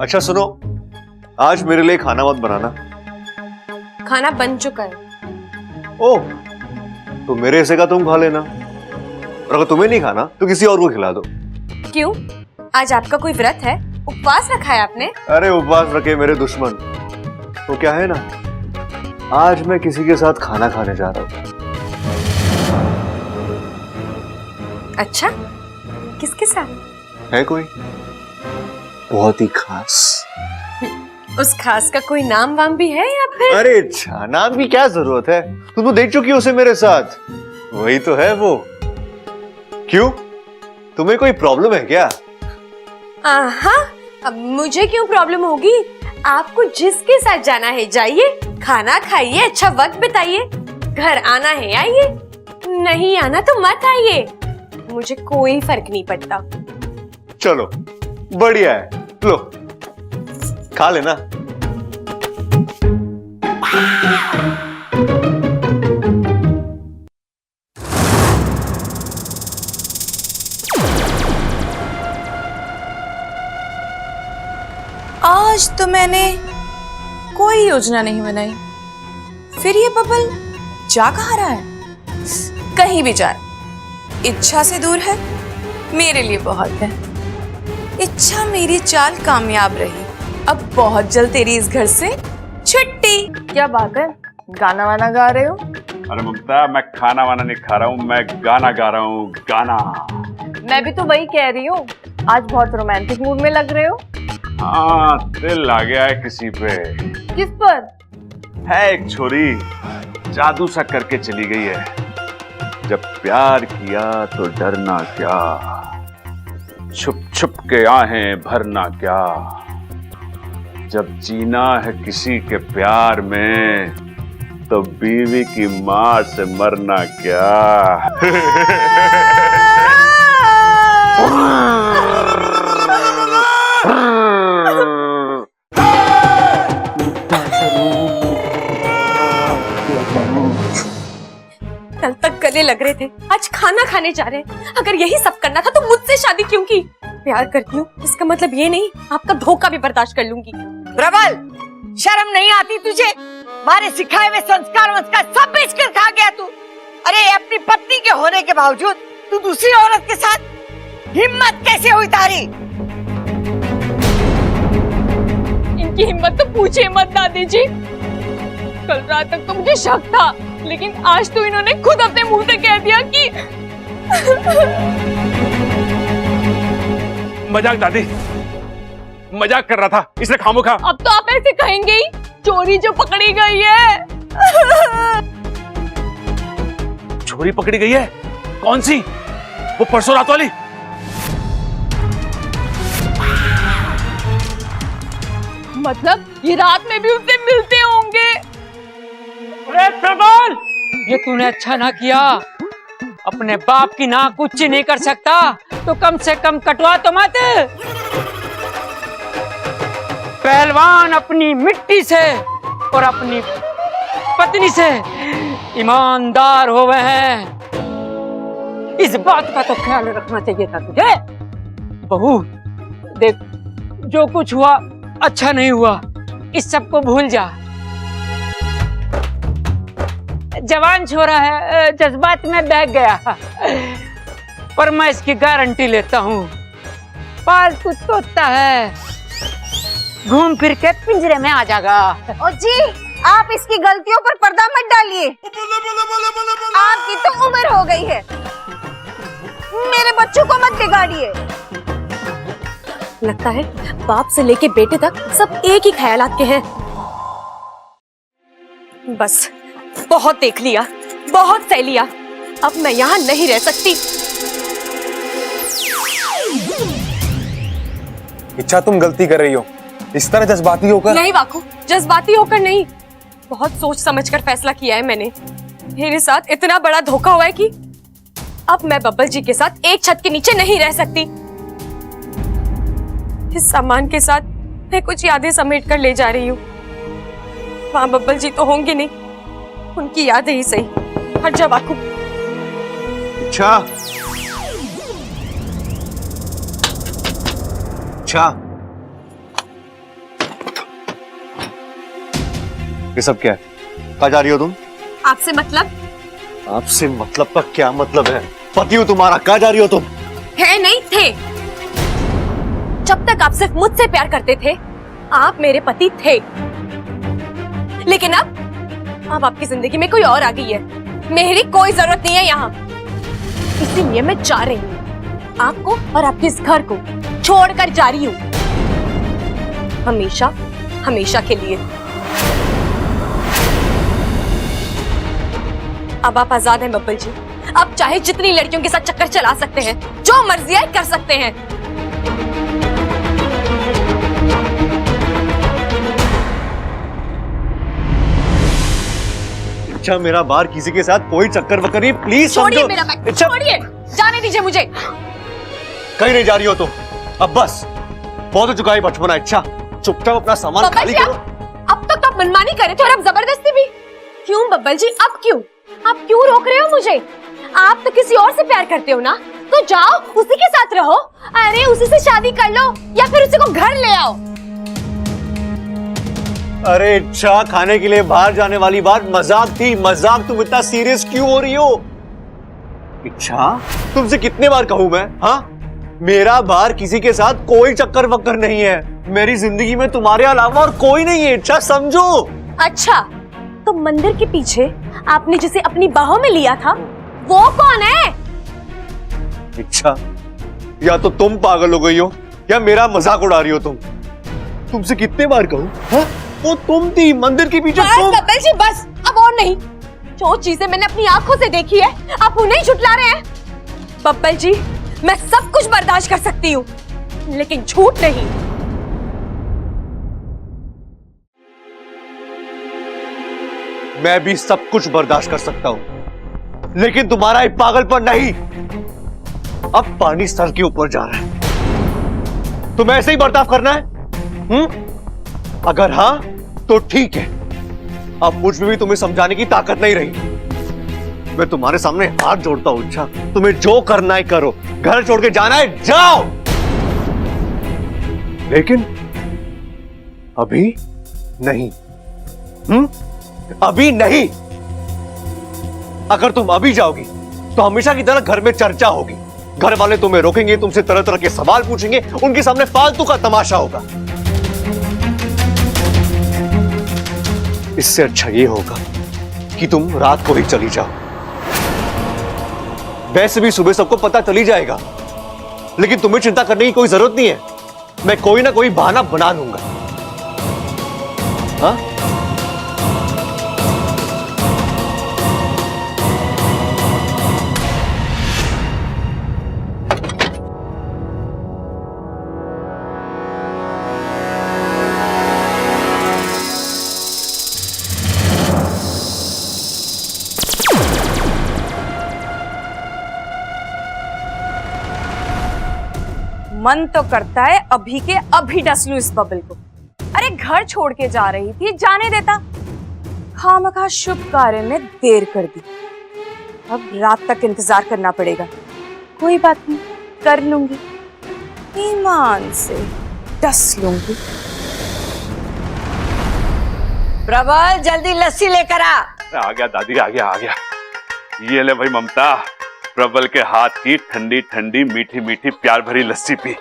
अच्छा सुनो, आज मेरे लिए खाना मत बनाना। खाना बन चुका है। ओह, तो मेरे हिस्से का तुम खा लेना, और अगर तुम्हें नहीं खाना तो किसी और को खिला दो। क्यों? आज आपका कोई व्रत है? उपवास रखा है आपने? अरे उपवास रखे मेरे दुश्मन, तो क्या है ना, आज मैं किसी के साथ खाना खाने जा रहा हूँ। अच्छा, किसके साथ? है कोई बहुत ही खास? उस खास का कोई नाम वाम भी है या फिर? अरे अच्छा, नाम की क्या जरूरत है, तुम तो देख चुकी हो उसे मेरे साथ, वही तो है वो। क्यों, तुम्हें कोई प्रॉब्लम है क्या? हाँ, अब मुझे क्यों प्रॉब्लम होगी? आपको जिसके साथ जाना है जाइए, खाना खाइए, अच्छा वक्त बिताइए। घर आना है आइए, नहीं आना तो मत आइए, मुझे कोई फर्क नहीं पड़ता। चलो बढ़िया है, लो खा लेना। आज तो मैंने कोई योजना नहीं बनाई, फिर ये बबल जा कहाँ रहा है? कहीं भी जा, इच्छा से दूर है, मेरे लिए बहुत है। इच्छा मेरी चाल कामयाब रही, अब बहुत जल्द तेरी इस घर से छुट्टी। क्या बात है, गाना वाना गा रहे हो? अरे ममता, मैं खाना वाना नहीं खा रहा हूँ, मैं गाना गा रहा हूँ, गाना। मैं भी तो वही कह रही हूँ, आज बहुत रोमांटिक मूड में लग रहे हो। हाँ, दिल आ गया है किसी पे। किस पर? है एक छोरी, जादू सा करके चली गई है। जब प्यार किया तो डरना क्या, छुप छुप के आहें भरना क्या। जब जीना है किसी के प्यार में, तो बीवी की मार से मरना क्या। कल तक गले लग रहे थे, आज खाना खाने जा रहे हैं। अगर यही सब करना था तो मुझसे शादी क्यों की? प्यार करती हूँ इसका मतलब ये नहीं आपका धोखा भी बर्दाश्त कर लूंगी। प्रबल, शर्म नहीं आती तुझे? मारे सिखाए हुए संस्कार सब बेच कर खा गया तू। अरे अपनी पत्नी के होने के बावजूद तू दूसरी औरत के साथ हिम्मत कैसे हुई तारी? इनकी हिम्मत तो पूछे मत दादी जी। कल रात तक तो मुझे शक था, लेकिन आज तो इन्होंने खुद अपने मुंह से कह दिया कि मजाक दादी, मजाक कर रहा था, इसलिए खामोखा। अब तो आप ऐसे कहेंगे ही, चोरी जो पकड़ी गई है। चोरी पकड़ी गई है? कौन सी? वो परसों रात वाली? मतलब ये रात में भी उससे मिलते होंगे। अरे प्रबल, ये तूने अच्छा ना किया। अपने बाप की नाक ऊंची नहीं कर सकता तो कम से कम कटवा तो मत। पहलवान अपनी मिट्टी से और अपनी पत्नी से ईमानदार हो गए हैं, इस बात का तो ख्याल रखना चाहिए था तुझे। बहू देख, जो कुछ हुआ अच्छा नहीं हुआ, इस सब को भूल जा। जवान छोरा है, जज्बात में बह गया, पर मैं इसकी गारंटी लेता हूँ, पालतू तोता है, घूम फिर के पिंजरे में आ जाएगा। ओ जी, आप इसकी गलतियों पर पर्दा मत डालिए। आपकी तो उम्र हो गई है, मेरे बच्चों को मत बिगाड़िए। लगता है बाप से लेके बेटे तक सब एक ही ख्यालात के हैं। बस बहुत देख लिया, बहुत सह लिया, अब मैं यहाँ नहीं रह सकती। इच्छा, तुम गलती कर रही हो, इस तरह जज्बाती होकर। नहीं वाकू, जज्बाती होकर नहीं, बहुत सोच समझकर फैसला किया है मैंने। मेरे साथ इतना बड़ा धोखा हुआ है कि अब मैं बब्बल जी के साथ एक छत के नीचे नहीं रह सकती। इस सामान के साथ मैं कुछ यादें समेट कर ले जा रही हूँ। वहां बब्बल जी तो होंगे नहीं, उनकी यादें ही सही। हट जा वाकू। अच्छा अच्छा, ये सब क्या है? कहाँ जा रही हो तुम? आपसे मतलब? आपसे मतलब का क्या मतलब है? पति हूँ तुम्हारा, कहाँ जा रही हो तुम? है नहीं थे। जब तक आप सिर्फ मुझसे प्यार करते थे आप मेरे पति थे, लेकिन अब आपकी जिंदगी में कोई और आ गई है। मेरी कोई जरूरत नहीं है यहाँ, इसीलिए मैं जा रही हूँ। आपको और आपके इस घर को छोड़कर जा रही हूँ, हमेशा हमेशा के लिए। अब आप आजाद हैं बब्बल जी। अब चाहे जितनी लड़कियों के साथ चक्कर चला सकते हैं, जो मर्जी है कर सकते हैं। अच्छा मेरा बाहर किसी के साथ कोई चक्कर वक्कर नहीं, प्लीज छोड़िए मेरा बैग, अच्छा छोड़िए, जाने दीजिए मुझे। कहीं नहीं जा रही हो तुम, अब बस बहुत हो चुका है बचपना। अच्छा चुपचाप अपना सामान बब्बल खाली जी, करो। अब तक तो आप मनमानी कर रहे थे और अब जबरदस्ती भी। क्यों बब्बल जी, अब क्यों? आप क्यों रोक रहे हो मुझे? आप तो किसी और से प्यार करते हो ना, तो जाओ उसी के साथ रहो। अरे उसी से शादी कर लो या फिर उसी को घर ले आओ। अरे अच्छा खाने के लिए बाहर जाने वाली बात मजाक थी, मजाक। तुम इतना सीरियस क्यों हो रही हो? अच्छा तुमसे कितने बार कहूं मैं, हाँ? मेरा बाहर किसी के साथ कोई चक्कर वक्कर नहीं है। मेरी जिंदगी में तुम्हारे अलावा और कोई नहीं है, अच्छा समझो। अच्छा तो मंदिर के पीछे आपने जिसे अपनी बाहों में लिया था वो कौन है? अच्छा या तो तुम पागल हो गई हो या मेरा मजाक उड़ा रही हो तुम। तुमसे कितने बार कहूं, हाँ? वो तुम थी मंदिर के पीछे। बस तुम बब्बल जी बस, अब और नहीं। जो चीजें मैंने अपनी आंखों से देखी है आप उन्हें ही झुठला रहे हैं। बब्बल जी मैं सब कुछ बर्दाश्त कर सकती हूँ, लेकिन झूठ नहीं। मैं भी सब कुछ बर्दाश्त कर सकता हूं, लेकिन तुम्हारा एक पागलपन नहीं। अब पानी सर के ऊपर जा रहा है, तुम्हें ऐसे ही बर्ताव करना है? अगर हां तो ठीक है। अब मुझ में भी तुम्हें समझाने की ताकत नहीं रही। मैं तुम्हारे सामने हाथ जोड़ता हूं। अच्छा तुम्हें जो करना है करो, घर छोड़ के जाना है जाओ, लेकिन अभी नहीं। अभी नहीं। अगर तुम अभी जाओगी तो हमेशा की तरह घर में चर्चा होगी। घर वाले तुम्हें रोकेंगे, तुमसे तरह तरह के सवाल पूछेंगे, उनके सामने फालतू का तमाशा होगा। इससे अच्छा ये होगा कि तुम रात को ही चली जाओ। वैसे भी सुबह सबको पता चली जाएगा, लेकिन तुम्हें चिंता करने की कोई जरूरत नहीं है। मैं कोई ना कोई बहाना बना लूंगा। हाँ? मन तो करता है अभी के अभी डस लूं इस बबल को। अरे घर छोड़ के जा रही थी, जाने देता। खामखा शुभ कार्य में देर कर दी। अब रात तक इंतजार करना पड़ेगा। कोई बात नहीं, कर लूंगी, ईमान से डस लूंगी। प्रबल जल्दी लस्सी लेकर आ। आ गया दादी, आ गया आ गया। ये ले भाई ममता, प्रबल के हाथ की ठंडी ठंडी मीठी मीठी प्यार भरी लस्सी पी।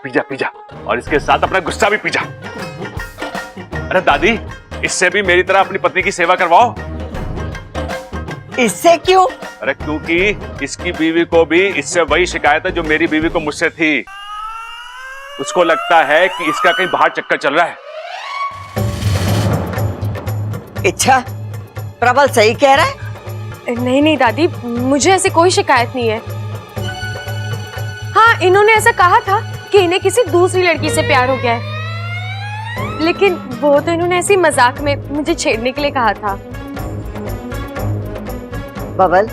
पीजा पीजा, और इसके साथ अपना गुस्सा भी पीजा। अरे दादी इससे भी मेरी तरह अपनी पत्नी की सेवा करवाओ। इससे क्यों? अरे क्योंकि इसकी बीवी को भी इससे वही शिकायत है जो मेरी बीवी को मुझसे थी। उसको लगता है कि इसका कहीं बाहर चक्कर चल रहा है। अच्छा प्रबल सही कह रहा है। नहीं नहीं दादी, मुझे ऐसी कोई शिकायत नहीं है। हाँ इन्होंने ऐसा कहा था कि इन्हें किसी दूसरी लड़की से प्यार हो गया है, लेकिन वो तो इन्होंने ऐसी मजाक में मुझे छेड़ने के लिए कहा था। बबल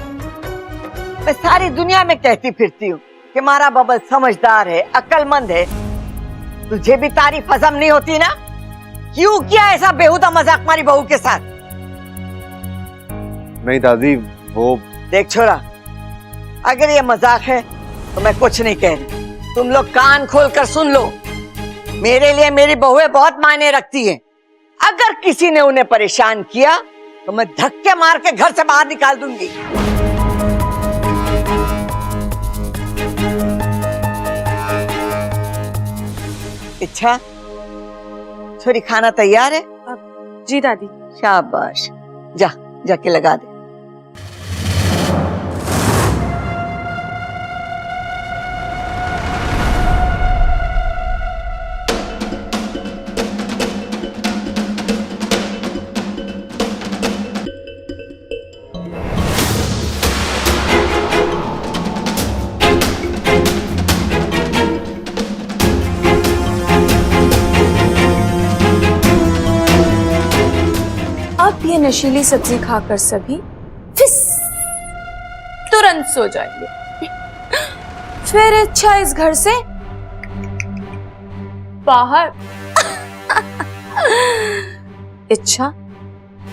मैं सारी दुनिया में कहती फिरती हूँ कि हमारा बबल समझदार है, अक्लमंद है। तुझे भी तारीफ हजम नहीं होती ना? क्यों किया ऐसा बेहुदा मजाक हमारी बहू के साथ? नहीं दादी वो देख छोरा, अगर ये मजाक है तो मैं कुछ नहीं कह रही। तुम लोग कान खोल कर सुन लो। मेरे लिए मेरी बहुएं बहुत मायने रखती हैं। अगर किसी ने उन्हें परेशान किया तो मैं धक्के मार के घर से बाहर निकाल दूंगी। अच्छा छोरी, खाना तैयार है? जी दादी। शाबाश, जा जाके लगा दे। अब ये नशीली सब्जी खाकर सभी फिस तुरंत सो जाएंगे। फिर इच्छा इस घर से बाहर। इच्छा,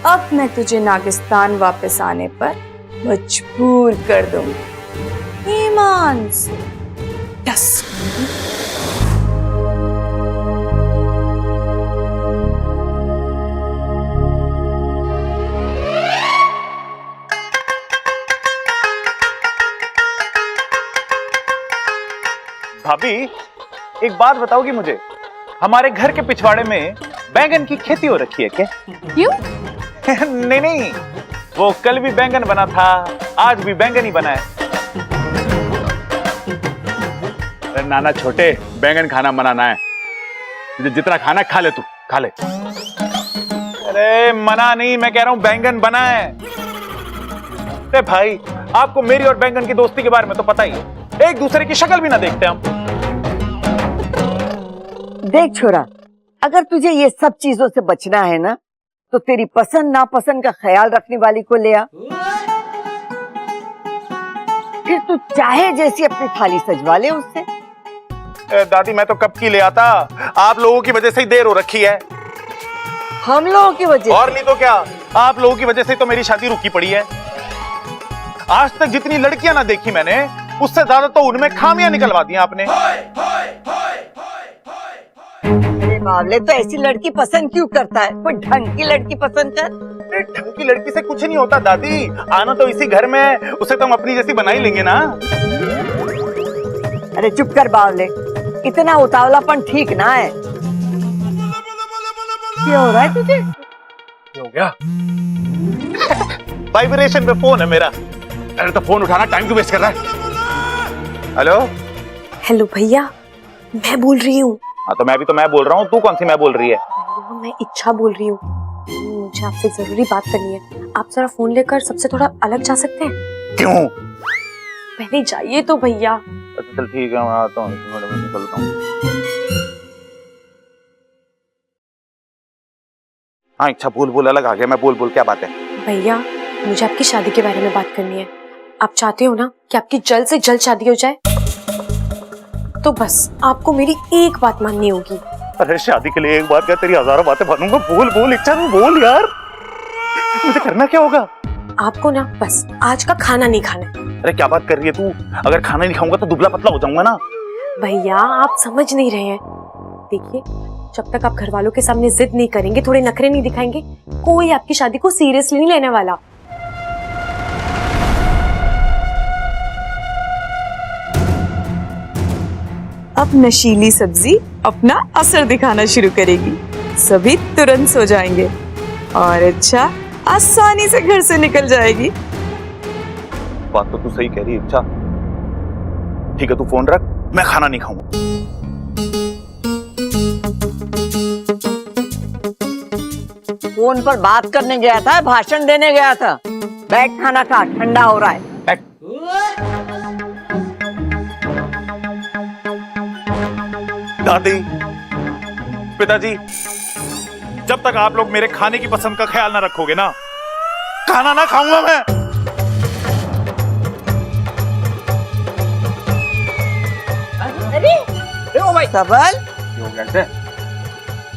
अब मैं तुझे नागिस्तान वापस आने पर मजबूर कर दूंगी, ईमान से। यस। भाभी, एक बात बताओगी मुझे, हमारे घर के पिछवाड़े में बैंगन की खेती हो रखी है क्या? क्यों? नहीं नहीं, वो कल भी बैंगन बना था, आज भी बैंगन ही बना है। अरे नाना छोटे, बैंगन खाना मना है, तुझे जितना खाना खा ले, तू खा ले। अरे मना नहीं, मैं कह रहा हूं बैंगन बना है। अरे भाई, आपको मेरी और बैंगन की दोस्ती के बारे में तो पता ही है, एक दूसरे की शक्ल भी ना देखते हम। देख छोरा, अगर तुझे ये सब चीजों से बचना है ना, तो तेरी पसंद नापसंद का ख्याल रखने वाली को ले आ। फिर तू चाहे जैसी अपनी थाली सजवा ले उससे। दादी, मैं तो कब की ले आता, आप लोगों की वजह से ही देर हो रखी है। हम लोगों की वजह और नहीं तो क्या, आप लोगों की वजह से तो मेरी शादी रुकी पड़ी है। आज तक जितनी लड़कियां ना देखी मैंने, उससे ज्यादा तो उनमें खामियां निकलवा दी आपने। मामले तो ऐसी लड़की पसंद क्यों करता है? कोई ढंग की लड़की पसंद कर। ढंग की लड़की से कुछ नहीं होता दादी, आना तो इसी घर में, उसे तो हम अपनी जैसी बना ही लेंगे ना। अरे चुप कर बावले, इतना उतावलापन ठीक ना है। क्या हो रहा है तुझे? हो गया? वाइब्रेशन पे फोन है मेरा। अरे तो फोन उठाना, टाइम क्यों वेस्ट कर रहा है? हेलो हेलो भैया, मैं बोल रही हूँ। हाँ तो मैं बोल रहा हूँ, तू कौन सी मैं बोल रही है? मैं इच्छा बोल रही हूँ। मुझे आपसे जरूरी बात करनी है। आप जरा फोन लेकर सबसे थोड़ा अलग जा सकते हैं? क्यों? पहले जाइए तो भैया। अच्छा चल ठीक है, मैं आता हूँ, निकलता हूँ। हाँ इच्छा, बोल अलग आ गया मैं, बोल क्या बात है? भैया, मुझे आपकी शादी के बारे में बात करनी है। आप चाहते हो ना कि आपकी जल्द से जल्द शादी हो जाए? तो बस आपको मेरी एक बात माननी होगी। अरे शादी के लिए एक बात क्या, तेरी हजारों बातें मानूंगा। बोल इच्छा, तू बोल यार, मुझे करना क्या होगा? आपको ना बस आज का खाना नहीं खाना है। अरे क्या बात कर रही है तू? अगर खाना नहीं खाऊंगा तो दुबला पतला हो जाऊंगा ना। भैया आप समझ नहीं रहे हैं। देखिए, जब तक आप घर वालों के सामने जिद नहीं करेंगे, थोड़े नखरे नहीं दिखाएंगे, कोई आपकी शादी को सीरियसली नहीं लेने वाला। अब नशीली सब्जी अपना असर दिखाना शुरू करेगी, सभी तुरंत सो जाएंगे और इच्छा आसानी से घर से निकल जाएगी। बात तो तू सही कह रही है इच्छा। ठीक है, तू फोन रख, मैं खाना नहीं खाऊंगा। फोन पर बात करने गया था, भाषण देने गया था? बैठ, खाना खा, ठंडा हो रहा है। बैठ। दादी, पिताजी, जब तक आप लोग मेरे खाने की पसंद का ख्याल ना रखोगे ना, खाना ना खाऊंगा मैं। अरे ओ भाई सबल,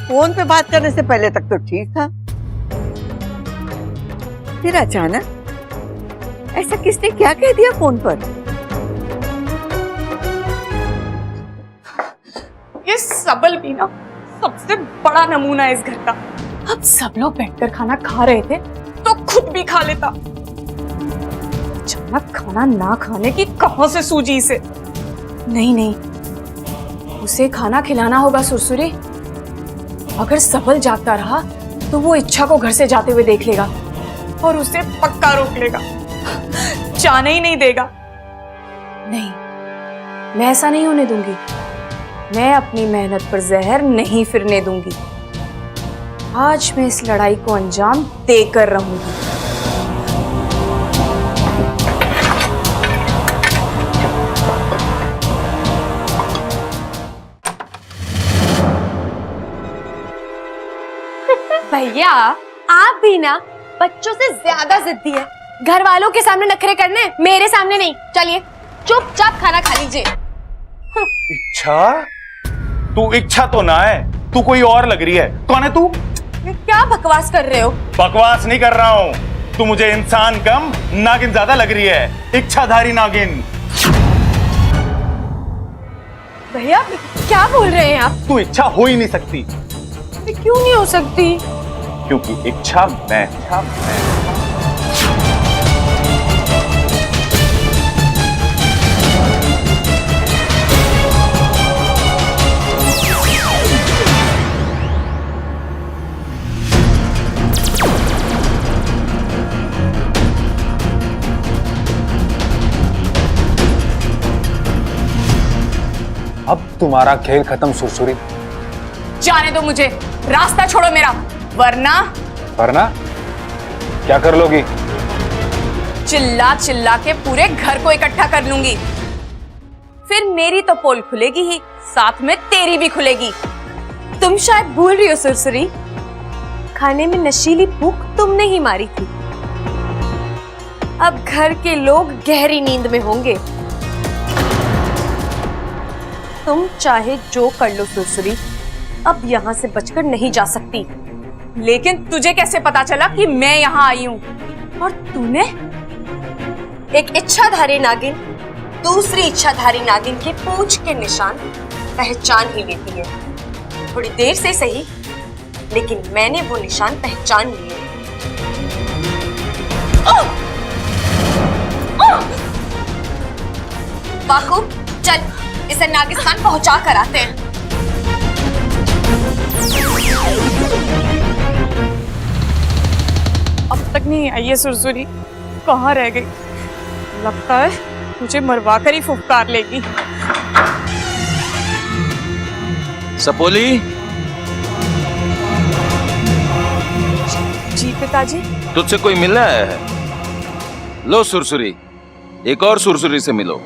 फोन पे बात करने से पहले तक तो ठीक था, फिर अचानक ऐसा किसने क्या कह दिया फोन पर? ये सबल भी ना सबसे बड़ा नमूना है इस घर का। अब सब लोग बैठकर खाना खा रहे थे तो खुद भी खा लेता। अचानक खाना ना खाने की कहां से सूझी इसे। नहीं नहीं, उसे खाना खिलाना होगा सुरसुरी। अगर सबल जागता रहा तो वो इच्छा को घर से जाते हुए देख लेगा और उसे पक्का रोक लेगा, जाने ही नहीं देगा। नहीं, मैं ऐसा नहीं होने दूंगी। मैं अपनी मेहनत पर जहर नहीं फिरने दूंगी। आज मैं इस लड़ाई को अंजाम देकर रहूंगी। भैया आप भी ना बच्चों से ज्यादा जिद्दी है। घर वालों के सामने नखरे करने, मेरे सामने नहीं। चलिए चुपचाप खाना खा लीजिए। इच्छा? तू इच्छा तो ना है, तू कोई और लग रही है। कौन है तू? क्या बकवास कर रहे हो? बकवास नहीं कर रहा हूं। तू मुझे इंसान कम नागिन ज्यादा लग रही है। इच्छाधारी नागिन। भैया क्या बोल रहे हैं आप? तू इच्छा हो ही नहीं सकती। क्यों नहीं हो सकती? क्योंकि इच्छा मैं। अब तुम्हारा खेल खत्म सुरसुरी। जाने दो मुझे, रास्ता छोड़ो मेरा, वरना क्या कर लोगी? चिल्ला चिल्ला के पूरे घर को इकट्ठा कर लूंगी। फिर मेरी तो पोल खुलेगी ही, साथ में तेरी भी खुलेगी। तुम शायद भूल रही हो सुरसुरी, खाने में नशीली भूख तुमने ही मारी थी। अब घर के लोग गहरी नींद में होंगे। तुम चाहे जो कर लो सुरसुरी, अब यहाँ से बचकर नहीं जा सकती। लेकिन तुझे कैसे पता चला कि मैं यहाँ आई हूँ? और तूने? एक इच्छाधारी नागिन दूसरी इच्छाधारी नागिन के पूंछ के निशान पहचान ही लेती है। थोड़ी देर से सही, लेकिन मैंने वो निशान पहचान लिए। बाकू चल, इसे नागिस्तान पहुंचा कर आते हैं। अब तक नहीं आई है सुरसुरी, कहाँ रह गई? लगता है मुझे मरवा कर ही फुफकार लेगी। सपोली। जी पिताजी। तुझसे कोई मिलना है? लो सुरसुरी, एक और सुरसुरी से मिलो।